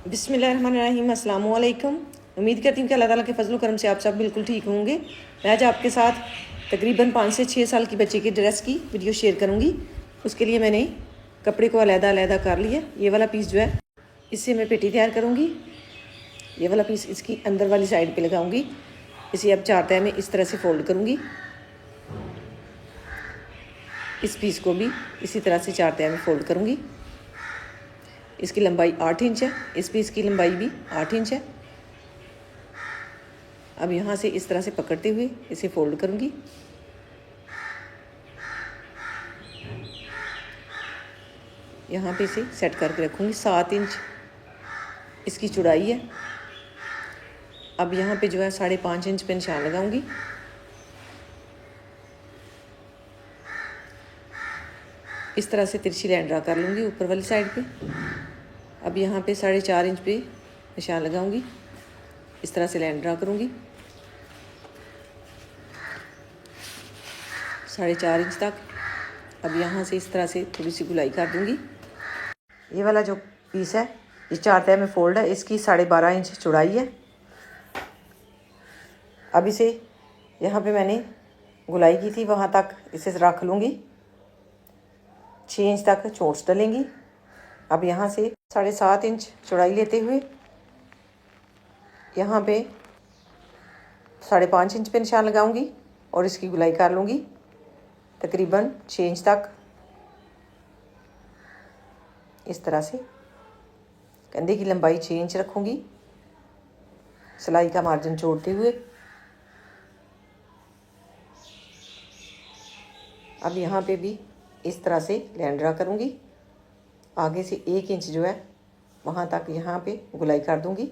बिस्मिल्लाहिर्रहमानिर्रहीम अस्सलाम वालेकुम। उम्मीद करती हूँ कि अल्लाह ताला के फजल करम से आप सब बिल्कुल ठीक होंगे। मैं आज आपके साथ तकरीबन 5 से 6 साल की बच्चे की ड्रेस की वीडियो शेयर करूँगी। उसके लिए मैंने कपड़े को अलग-अलग कर लिया। ये वाला पीस जो है इससे मैं पेटी तैयार करूँगी। ये वाला पीस इसकी अंदर वाली साइड पे लगाऊंगी। इसे अब 4 तह में इस तरह से फोल्ड करूँगी। इस पीस को भी इसी तरह से 4 तह में फोल्ड करूँगी। इसकी लंबाई 8 इंच है। इस पीस की लंबाई भी 8 इंच है। अब यहाँ से इस तरह से पकड़ते हुए इसे फोल्ड करूँगी। यहाँ पे इसे सेट करके रखूँगी। 7 इंच इसकी चौड़ाई है। अब यहाँ पे जो है 5.5 इंच पे निशान लगाऊंगी। इस तरह से तिरछी लाइन ड्रा कर लूँगी ऊपर वाली साइड पे। अब यहाँ पे 4.5 इंच पे निशान लगाऊंगी। इस तरह से लाइन ड्रा करूँगी 4.5 इंच तक। अब यहाँ से इस तरह से थोड़ी सी गुलाई कर दूँगी। ये वाला जो पीस है ये 4 तह में फोल्ड है। इसकी 12.5 इंच चौड़ाई है। अब इसे यहाँ पे मैंने गुलाई की थी वहाँ तक इसे रख लूँगी। 6 इंच तक चोंच डलेंगी। अब यहाँ से 7.5 इंच चौड़ाई लेते हुए यहाँ पे 5.5 इंच पे निशान लगाऊंगी और इसकी गुलाई कर लूँगी तकरीबन 6 इंच तक। इस तरह से कंधे की लंबाई 6 इंच रखूँगी सिलाई का मार्जिन जोड़ते हुए। अब यहाँ पे भी इस तरह से लाइन ड्रा करूँगी। आगे से 1 इंच जो है वहाँ तक यहाँ पे गुलाई कर दूँगी।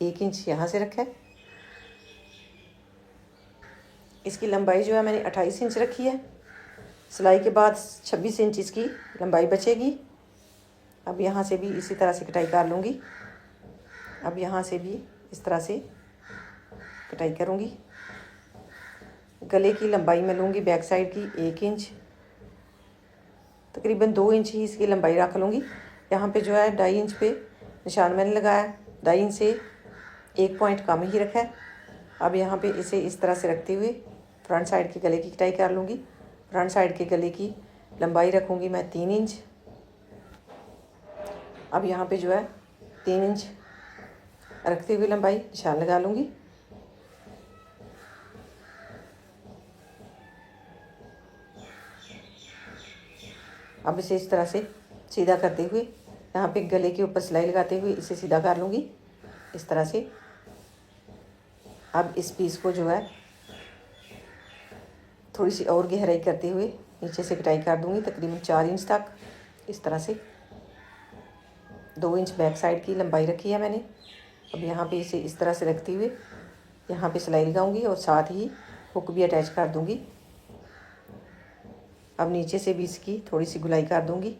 1 इंच यहाँ से रखा है। इसकी लंबाई जो है मैंने 28 इंच रखी है। सिलाई के बाद 26 इंच इसकी लंबाई बचेगी। अब यहाँ से भी इसी तरह से कटाई कर लूँगी। अब यहाँ से भी इस तरह से कटाई करूँगी। गले की लंबाई मैं लूँगी बैक साइड की 1 इंच, तकरीबन 2 इंच ही इसकी लंबाई रख लूँगी। यहाँ पे जो है 2.5 इंच पे निशान मैंने लगाया। 2.5 इंच से 1 पॉइंट कम ही रखा है। अब यहाँ पे इसे इस तरह से रखते हुए फ्रंट साइड के गले की कटाई कर लूँगी। फ्रंट साइड के गले की लंबाई रखूँगी मैं 3 इंच। अब यहाँ पे जो है 3 इंच रखते हुए लंबाई निशान लगा लूँगी। अब इसे इस तरह से सीधा करते हुए यहाँ पे गले के ऊपर सिलाई लगाते हुए इसे सीधा कर लूँगी इस तरह से। अब इस पीस को जो है थोड़ी सी और गहराई करते हुए नीचे से कटाई कर दूँगी तकरीबन 4 इंच तक। इस तरह से 2 इंच बैक साइड की लंबाई रखी है मैंने। अब यहाँ पे इसे इस तरह से रखते हुए यहाँ पे सिलाई लगाऊंगी और साथ ही हुक भी अटैच कर दूँगी। अब नीचे से भी इसकी थोड़ी सी गुलाई कर दूँगी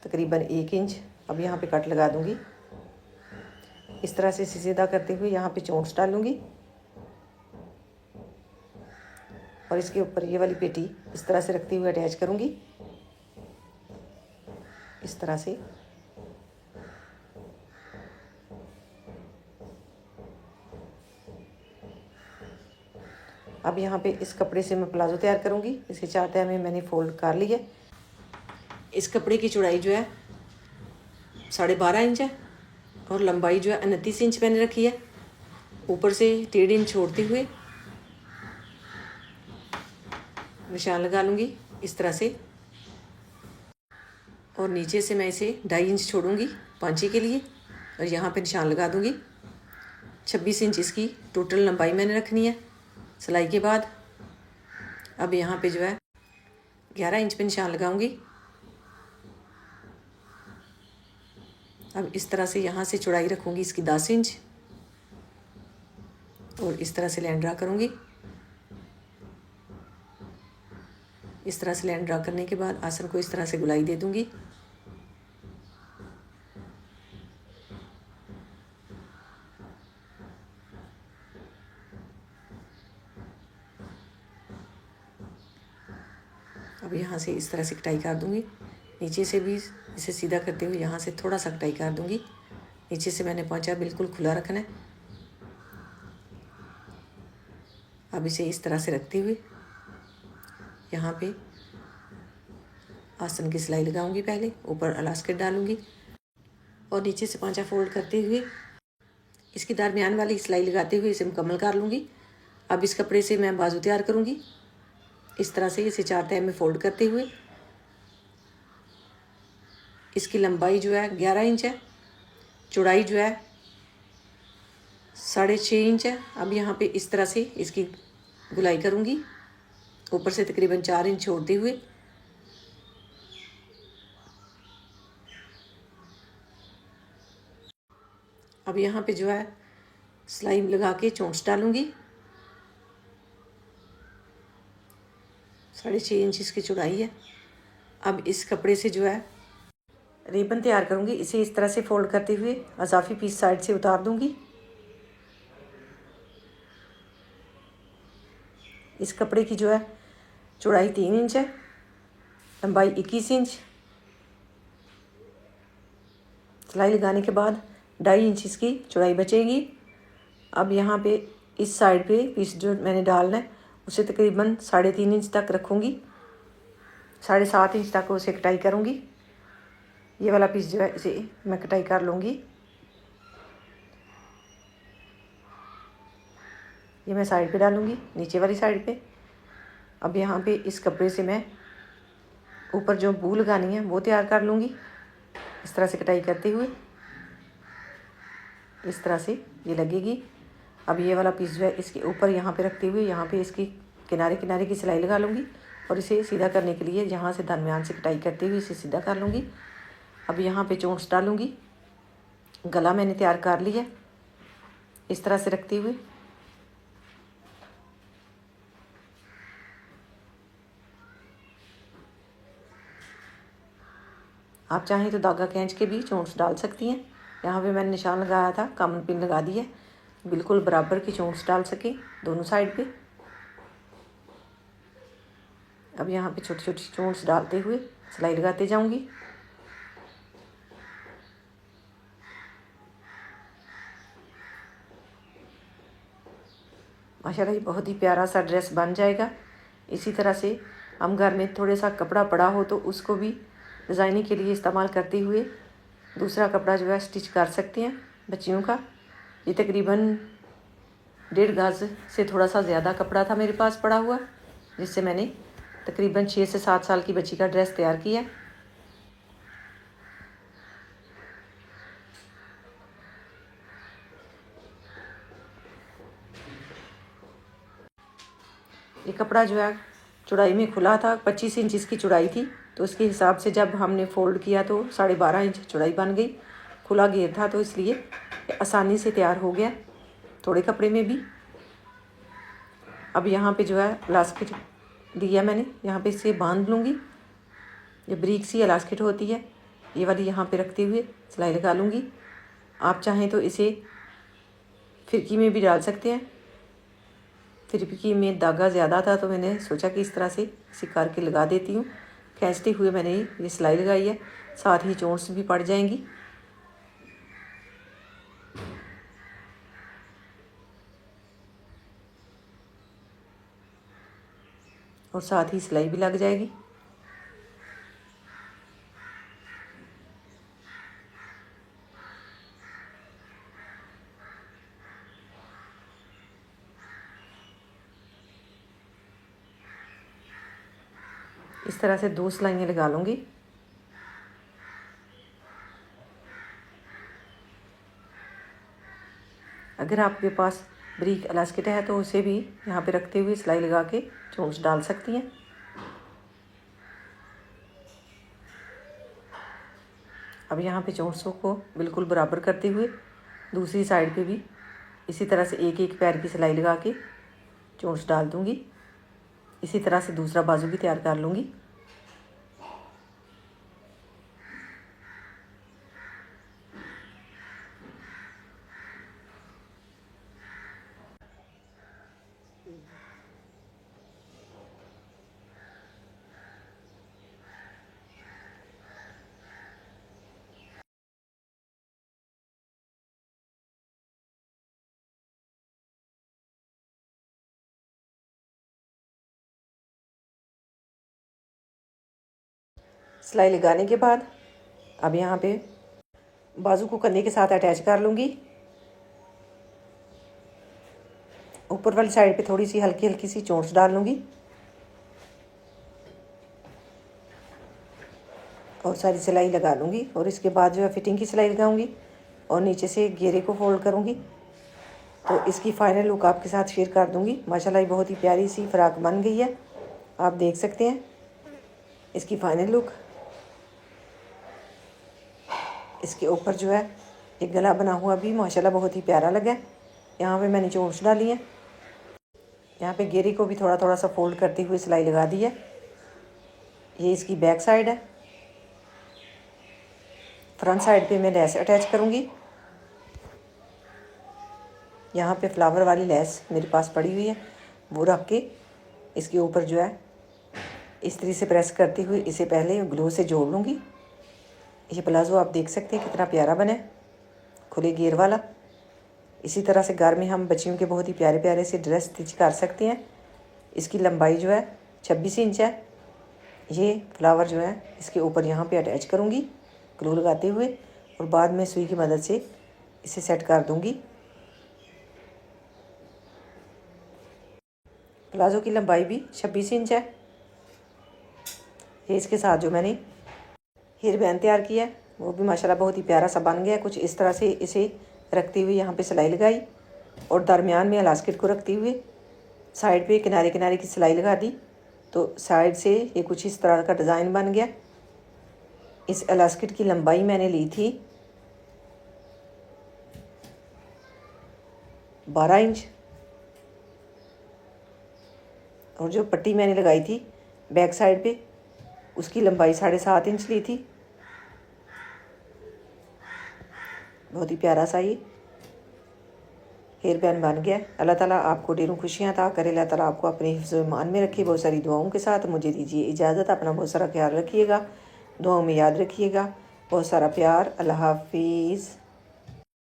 तकरीबन 1 इंच। अब यहाँ पे कट लगा दूँगी। इस तरह से सीधा करते हुए यहाँ पे चोंच डालूँगी और इसके ऊपर ये वाली पेटी इस तरह से रखते हुए अटैच करूँगी इस तरह से। अब यहाँ पे इस कपड़े से मैं प्लाजो तैयार करूँगी। इसे 4 तह में मैंने फोल्ड कर लिया। इस कपड़े की चौड़ाई जो है 12.5 इंच है और लंबाई जो है 29 इंच मैंने रखी है। ऊपर से 1.5 इंच छोड़ते हुए निशान लगा लूँगी इस तरह से और नीचे से मैं इसे 2.5 इंच छोड़ूंगी पांचे के लिए और यहाँ पे निशान लगा दूँगी। 26 इंच इसकी टोटल लंबाई मैंने रखनी है सिलाई के बाद। अब यहाँ पे जो है 11 इंच पे निशान लगाऊंगी। अब इस तरह से यहाँ से चौड़ाई रखूँगी इसकी 10 इंच और इस तरह से लाइन ड्रा करूँगी। इस तरह से लाइन ड्रा करने के बाद आसन को इस तरह से गुलाई दे दूँगी। अब यहाँ से इस तरह से कटाई कर दूँगी। नीचे से भी इसे सीधा करते हुए यहाँ से थोड़ा सा कटाई कर दूँगी नीचे से मैंने पोंचा बिल्कुल खुला रखना है। अब इसे इस तरह से रखते हुए यहाँ पे आसन की सिलाई लगाऊंगी। पहले ऊपर इलास्टिक डालूंगी और नीचे से पोंचा फोल्ड करते हुए इसकी दरमियान वाली सिलाई लगाते हुए इसे मुकम्मल कर लूँगी। अब इस कपड़े से मैं बाजू तैयार करूँगी। इस तरह से इसे 4 तह में फोल्ड करते हुए इसकी लंबाई जो है 11 इंच है, चौड़ाई जो है 6.5 इंच है। अब यहाँ पे इस तरह से इसकी गुलाई करूँगी, ऊपर से तकरीबन 4 इंच छोड़ते हुए। अब यहाँ पे जो है सिलाई लगा के चोंच डालूँगी। 6.5 इंच इसकी चौड़ाई है। अब इस कपड़े से जो है रिबन तैयार करूँगी। इसे इस तरह से फोल्ड करते हुए अजाफी पीस साइड से उतार दूँगी। इस कपड़े की जो है चौड़ाई 3 इंच है, लंबाई 21 इंच। सिलाई लगाने के बाद 2.5 इंच इसकी चौड़ाई बचेगी। अब यहाँ पे इस साइड पे पीस जो मैंने डालना है उसे तकरीबन 3.5 इंच तक रखूँगी। 7.5 इंच तक उसे कटाई करूँगी। ये वाला पीस जो है इसे मैं कटाई कर लूँगी। ये मैं साइड पे डालूँगी, नीचे वाली साइड पे। अब यहाँ पे इस कपड़े से मैं ऊपर जो बू लगानी है वो तैयार कर लूँगी। इस तरह से कटाई करते हुए इस तरह से ये लगेगी। अब ये वाला पीस जो है इसके ऊपर यहाँ पे रखते हुए यहाँ पे इसकी किनारे किनारे की सिलाई लगा लूँगी और इसे सीधा करने के लिए यहाँ से दरमियान से कटाई करते हुए इसे सीधा कर लूँगी। अब यहाँ पे चोंच डालूँगी। गला मैंने तैयार कर लिया इस तरह से रखते हुए। आप चाहें तो धागा खींच के भी चोंच डाल सकती हैं। यहाँ पे मैंने निशान लगाया था, कमर पिन लगा दी है, बिल्कुल बराबर की चोंच डाल सके दोनों साइड पे। अब यहाँ पे छोटी छोटी चोंच डालते हुए सिलाई लगाते जाऊँगी। माशाल्लाह ये बहुत ही प्यारा सा ड्रेस बन जाएगा। इसी तरह से हम घर में थोड़ा सा कपड़ा पड़ा हो तो उसको भी डिज़ाइनिंग के लिए इस्तेमाल करते हुए दूसरा कपड़ा जो है स्टिच कर सकते हैं बच्चियों का। ये तकरीबन 1.5 गज से थोड़ा सा ज़्यादा कपड़ा था मेरे पास पड़ा हुआ, जिससे मैंने तकरीबन 6 से 7 साल की बच्ची का ड्रेस तैयार किया। ये कपड़ा जो है चौड़ाई में खुला था, 25 इंच इसकी चौड़ाई थी, तो उसके हिसाब से जब हमने फोल्ड किया तो 12.5 इंच चौड़ाई बन गई। खुला घेर था तो इसलिए आसानी से तैयार हो गया थोड़े कपड़े में भी। अब यहाँ पे जो है इलास्टिक दिया मैंने, यहाँ पे इसे बांध लूँगी। ये ब्रीक सी इलास्टिक होती है, ये वाली यहाँ पे रखते हुए सिलाई लगा लूँगी। आप चाहें तो इसे फिरकी में भी डाल सकते हैं। फिरकी में धागा ज़्यादा था तो मैंने सोचा कि इस तरह से इसे करके लगा देती हूँ। खींचते हुए मैंने ये सिलाई लगाई है, साथ ही चोंच भी पड़ जाएंगी और साथ ही सिलाई भी लग जाएगी। इस तरह से 2 सिलाइयाँ लगा लूँगी। अगर आपके पास ब्रीक इलास्टिक है तो उसे भी यहाँ पे रखते हुए सिलाई लगा के चोंच डाल सकती हैं। अब यहाँ पे चोंचों को बिल्कुल बराबर करते हुए दूसरी साइड पे भी इसी तरह से एक एक पैर की सिलाई लगा के चोंच डाल दूँगी। इसी तरह से दूसरा बाजू भी तैयार कर लूँगी। सिलाई लगाने के बाद अब यहाँ पे बाजू को कंधे के साथ अटैच कर लूँगी। ऊपर वाली साइड पे थोड़ी सी हल्की हल्की सी चोंच डाल लूँगी और सारी सिलाई लगा लूँगी। और इसके बाद जो है फिटिंग की सिलाई लगाऊँगी और नीचे से घेरे को फोल्ड करूँगी। तो इसकी फ़ाइनल लुक आपके साथ शेयर कर दूँगी। माशाल्लाह बहुत ही प्यारी सी फ्रॉक बन गई है, आप देख सकते हैं इसकी फ़ाइनल लुक। इसके ऊपर जो है एक गला बना हुआ भी माशाल्लाह बहुत ही प्यारा लगा है। यहाँ पे मैंने चोंच डाली है, यहाँ पे घेरे को भी थोड़ा थोड़ा सा फोल्ड करते हुए सिलाई लगा दी है। ये इसकी बैक साइड है। फ्रंट साइड पे मैं लेस अटैच करूँगी। यहाँ पे फ्लावर वाली लेस मेरे पास पड़ी हुई है, वो रख के इसके ऊपर जो है इस तरह से प्रेस करते हुए इसे पहले ग्लू से जोड़ लूँगी। ये प्लाज़ो आप देख सकते हैं कितना प्यारा बना है, खुले घेर वाला। इसी तरह से घर में हम बच्चियों के बहुत ही प्यारे प्यारे से ड्रेस स्टिच कर सकते हैं। इसकी लंबाई जो है 26 इंच है। ये फ्लावर जो है इसके ऊपर यहाँ पे अटैच करूँगी ग्लू लगाते हुए और बाद में सुई की मदद से इसे सेट कर दूँगी। प्लाज़ो की लंबाई भी 26 इंच है। ये इसके साथ जो मैंने हेयर बैंड तैयार किया है वो भी माशाल्लाह बहुत ही प्यारा सा बन गया है। कुछ इस तरह से इसे रखते हुए यहाँ पे सिलाई लगाई और दरमियान में इलास्टिक को रखते हुए साइड पे किनारे किनारे की सिलाई लगा दी। तो साइड से ये कुछ इस तरह का डिज़ाइन बन गया। इस इलास्टिक की लंबाई मैंने ली थी 12 इंच और जो पट्टी मैंने लगाई थी बैक साइड पे उसकी लंबाई 7.5 इंच ली थी। बहुत ही प्यारा सा ये हेयर बैंड बन गया। अल्लाह ताला आपको ढेरों खुशियाँ अता करे। अल्लाह ताला आपको अपने हिफ्ज़ व ईमान में रखे। बहुत सारी दुआओं के साथ मुझे दीजिए इजाज़त। अपना बहुत सारा ख्याल रखिएगा, दुआओं में याद रखिएगा। बहुत सारा प्यार। अल्लाह हाफिज़।